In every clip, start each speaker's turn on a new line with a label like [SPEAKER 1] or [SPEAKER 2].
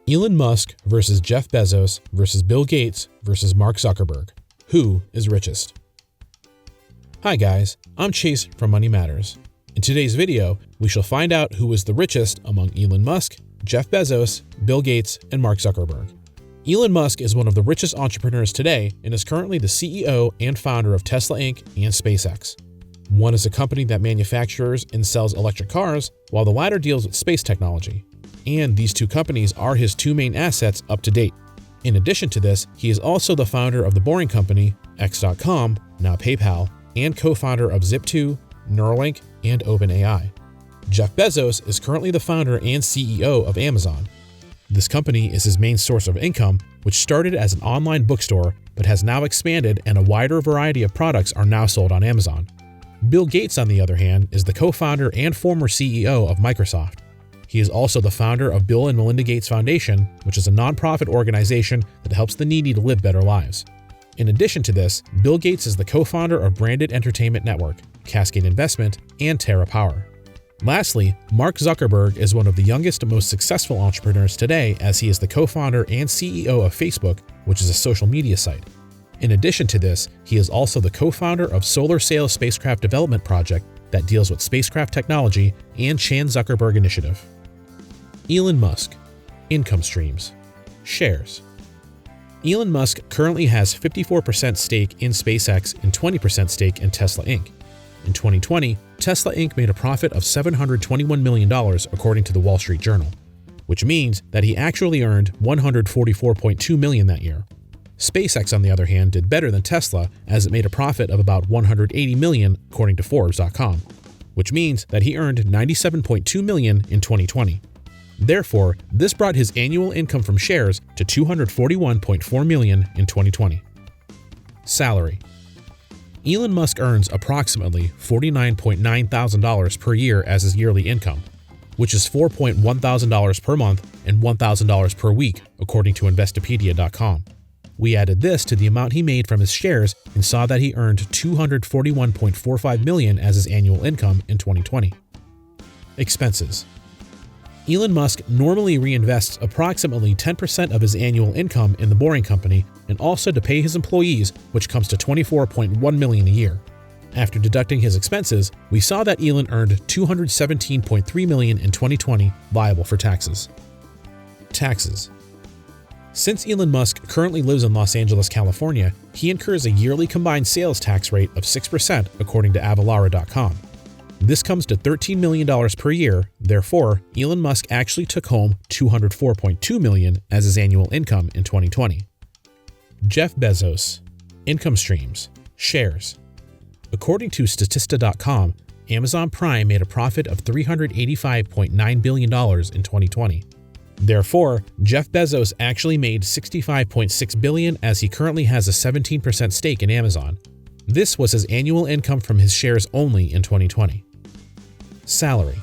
[SPEAKER 1] Elon Musk versus Jeff Bezos versus Bill Gates versus Mark Zuckerberg. Who is richest? Hi guys, I'm Chase from Money Matters. In today's video, we shall find out who is the richest among Elon Musk, Jeff Bezos, Bill Gates, and Mark Zuckerberg. Elon Musk is one of the richest entrepreneurs today and is currently the CEO and founder of Tesla Inc. and SpaceX. One is a company that manufactures and sells electric cars, while the latter deals with space technology. And these two companies are his two main assets up to date. In addition to this, he is also the founder of the Boring Company, X.com, now PayPal, and co-founder of Zip2, Neuralink, and OpenAI. Jeff Bezos is currently the founder and CEO of Amazon. This company is his main source of income, which started as an online bookstore but has now expanded and a wider variety of products are now sold on Amazon. Bill Gates, on the other hand, is the co-founder and former CEO of Microsoft. He is also the founder of Bill and Melinda Gates Foundation, which is a nonprofit organization that helps the needy to live better lives. In addition to this, Bill Gates is the co-founder of Branded Entertainment Network, Cascade Investment, and Terra Power. Lastly, Mark Zuckerberg is one of the youngest and most successful entrepreneurs today, as he is the co-founder and CEO of Facebook, which is a social media site. In addition to this, he is also the co-founder of Solar Sail Spacecraft Development Project that deals with spacecraft technology and Chan Zuckerberg Initiative. Elon Musk. Income streams. Shares. Elon Musk currently has 54% stake in SpaceX and 20% stake in Tesla Inc. In 2020, Tesla Inc. made a profit of $721 million according to the Wall Street Journal, which means that he actually earned $144.2 million that year. SpaceX, on the other hand, did better than Tesla as it made a profit of about $180 million according to Forbes.com, which means that he earned $97.2 million in 2020. Therefore, this brought his annual income from shares to $241.4 million in 2020. Salary. Elon Musk earns approximately $49.9 thousand per year as his yearly income, which is $4.1 thousand per month and $1,000 per week, according to Investopedia.com. We added this to the amount he made from his shares and saw that he earned $241.45 million as his annual income in 2020. Expenses. Elon Musk normally reinvests approximately 10% of his annual income in the Boring Company and also to pay his employees, which comes to $24.1 million a year. After deducting his expenses, we saw that Elon earned $217.3 million in 2020, liable for taxes. Taxes. Since Elon Musk currently lives in Los Angeles, California, he incurs a yearly combined sales tax rate of 6% according to Avalara.com. This comes to $13 million per year. Therefore, Elon Musk actually took home $204.2 million as his annual income in 2020. Jeff Bezos. Income streams. Shares. According to Statista.com, Amazon Prime made a profit of $385.9 billion in 2020. Therefore, Jeff Bezos actually made $65.6 billion as he currently has a 17% stake in Amazon. This was his annual income from his shares only in 2020. Salary.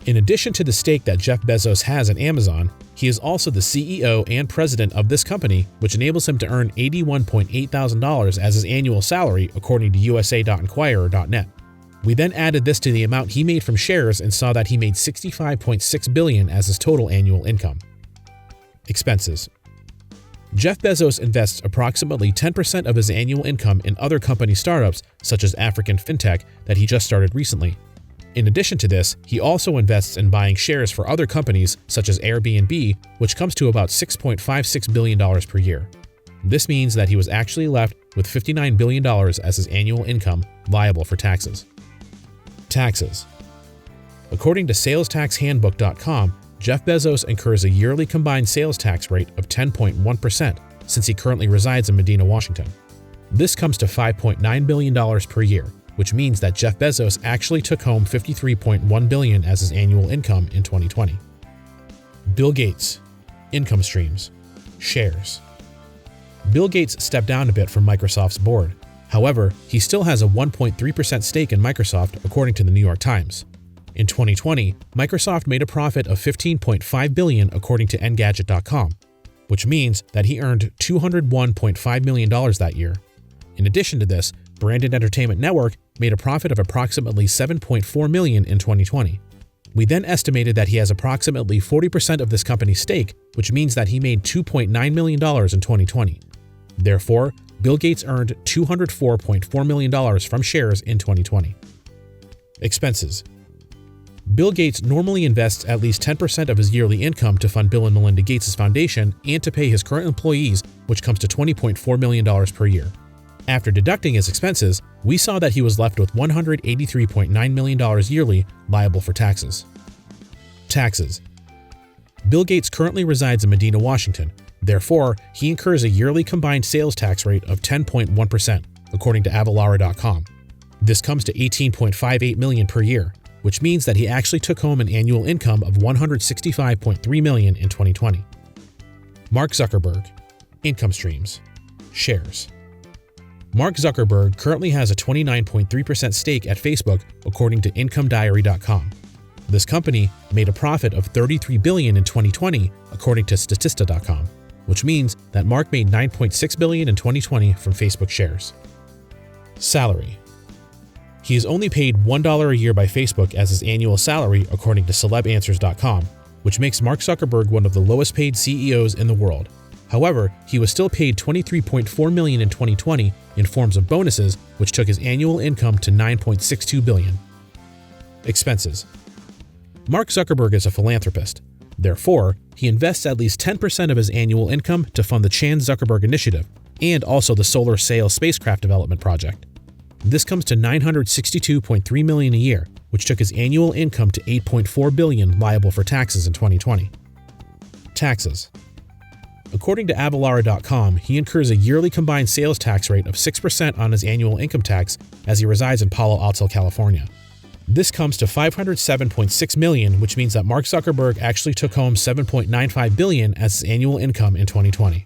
[SPEAKER 1] In addition to the stake that Jeff Bezos has in Amazon, he is also the CEO and president of this company, which enables him to earn $81.8 thousand as his annual salary, according to USA.Inquirer.net. We then added this to the amount he made from shares and saw that he made $65.6 billion as his total annual income. Expenses. Jeff Bezos invests approximately 10% of his annual income in other company startups, such as African fintech that he just started recently. In addition to this, he also invests in buying shares for other companies, such as Airbnb, which comes to about $6.56 billion per year. This means that he was actually left with $59 billion as his annual income, liable for taxes. Taxes. According to SalesTaxHandbook.com, Jeff Bezos incurs a yearly combined sales tax rate of 10.1% since he currently resides in Medina, Washington. This comes to $5.9 billion per year, which means that Jeff Bezos actually took home $53.1 billion as his annual income in 2020. Bill Gates. Income streams. Shares. Bill Gates stepped down a bit from Microsoft's board. However, he still has a 1.3% stake in Microsoft, according to the New York Times. In 2020, Microsoft made a profit of $15.5 billion according to Engadget.com, which means that he earned $201.5 million that year. In addition to this, Branded Entertainment Network made a profit of approximately $7.4 million in 2020. We then estimated that he has approximately 40% of this company's stake, which means that he made $2.9 million in 2020. Therefore, Bill Gates earned $204.4 million from shares in 2020. Expenses. Bill Gates normally invests at least 10% of his yearly income to fund Bill and Melinda Gates Foundation and to pay his current employees, which comes to $20.4 million per year. After deducting his expenses, we saw that he was left with $183.9 million yearly liable for taxes. Taxes. Bill Gates currently resides in Medina, Washington. Therefore, he incurs a yearly combined sales tax rate of 10.1%, according to Avalara.com. This comes to $18.58 million per year, which means that he actually took home an annual income of $165.3 million in 2020. Mark Zuckerberg. Income streams. Shares. Mark Zuckerberg currently has a 29.3% stake at Facebook, according to IncomeDiary.com. This company made a profit of $33 billion in 2020, according to Statista.com, which means that Mark made $9.6 billion in 2020 from Facebook shares. Salary. He is only paid $1 a year by Facebook as his annual salary, according to CelebAnswers.com, which makes Mark Zuckerberg one of the lowest paid CEOs in the world. However, he was still paid $23.4 million in 2020 in forms of bonuses, which took his annual income to $9.62 billion. Expenses. Mark Zuckerberg is a philanthropist. Therefore, he invests at least 10% of his annual income to fund the Chan-Zuckerberg Initiative and also the Solar Sail spacecraft development project. This comes to $962.3 million a year, which took his annual income to $8.4 billion liable for taxes in 2020. Taxes. According to Avalara.com, he incurs a yearly combined sales tax rate of 6% on his annual income tax as he resides in Palo Alto, California. This comes to $507.6 million, which means that Mark Zuckerberg actually took home $7.95 billion as his annual income in 2020.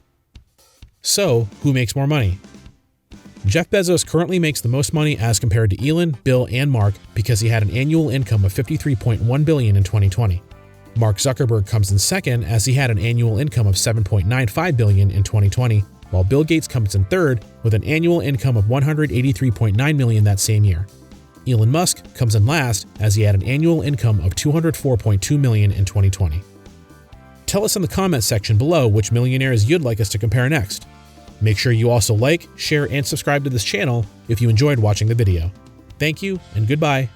[SPEAKER 1] So, who makes more money? Jeff Bezos currently makes the most money as compared to Elon, Bill, and Mark because he had an annual income of $53.1 billion in 2020. Mark Zuckerberg comes in second as he had an annual income of $7.95 billion in 2020, while Bill Gates comes in third with an annual income of $183.9 million that same year. Elon Musk comes in last as he had an annual income of $204.2 million in 2020. Tell us in the comments section below which millionaires you'd like us to compare next. Make sure you also like, share, and subscribe to this channel if you enjoyed watching the video. Thank you and goodbye.